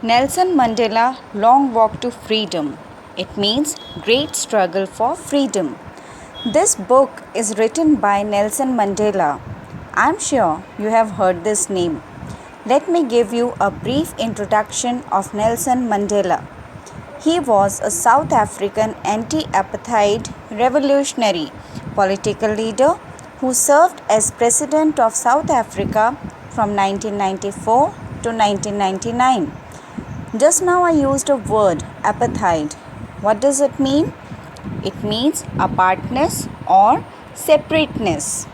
Nelson Mandela Long Walk to Freedom. It means Great Struggle for Freedom. This book is written by Nelson Mandela. I'm sure you have heard this name. Let me give you a brief introduction of Nelson Mandela. He was a South African anti-apartheid revolutionary political leader who served as President of South Africa from 1994 to 1999. Just now I used a word, apartheid. What does it mean? It means apartness or separateness.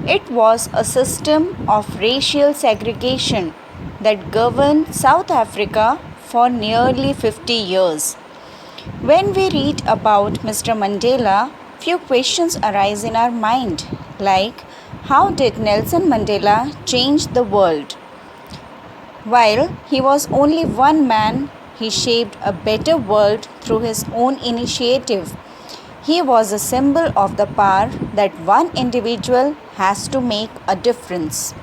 It was a system of racial segregation that governed South Africa for nearly 50 years. When we read about Mr. Mandela, few questions arise in our mind, like how did Nelson Mandela change the world? While he was only one man, he shaped a better world through his own initiative. He was a symbol of the power that one individual has to make a difference.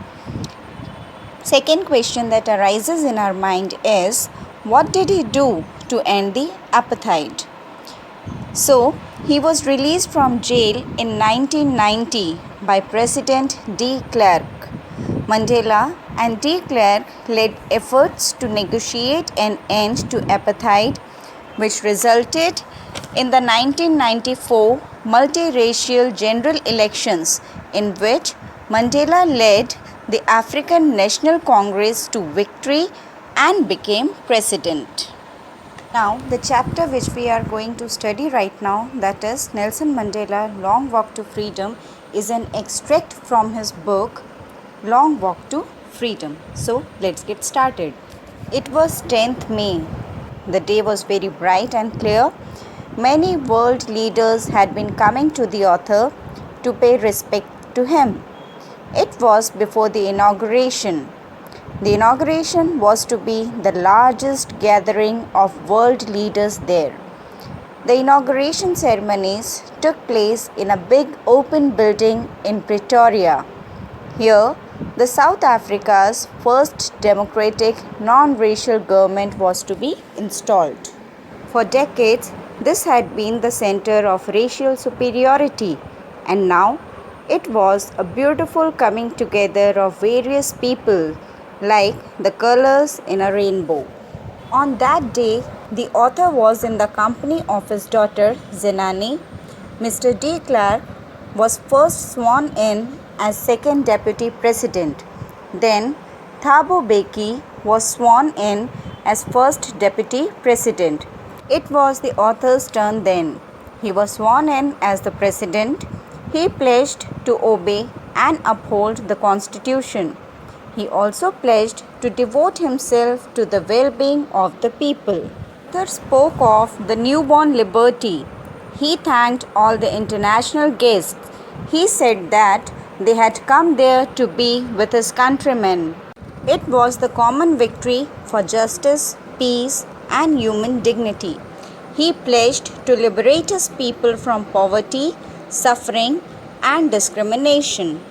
Second question that arises in our mind is, what did he do to end the apartheid? So, he was released from jail in 1990 by President de Klerk. Mandela and de Klerk led efforts to negotiate an end to apartheid, which resulted in the 1994 multiracial general elections, in which Mandela led the African National Congress to victory and became president. Now, the chapter which we are going to study right now, that is Nelson Mandela Long Walk to Freedom, is an extract from his book Long Walk to Freedom. So, let's get started. It was 10th May. The day was very bright and clear. Many world leaders had been coming to the author to pay respect to him. It was before the inauguration. The inauguration was to be the largest gathering of world leaders there. The inauguration ceremonies took place in a big open building in Pretoria. Here, the South Africa's first democratic non-racial government was to be installed. For decades, this had been the center of racial superiority, and now it was a beautiful coming together of various people like the colors in a rainbow. On that day, the author was in the company of his daughter Zenani. Mr. de Klerk was first sworn in as second deputy president. Then Thabo Mbeki was sworn in as first deputy president. It was the author's turn then. He was sworn in as the president. He pledged to obey and uphold the constitution. He also pledged to devote himself to the well-being of the people. The author spoke of the newborn liberty. He thanked all the international guests. He said that they had come there to be with his countrymen. It was the common victory for justice, peace, and human dignity. He pledged to liberate his people from poverty, suffering, and discrimination.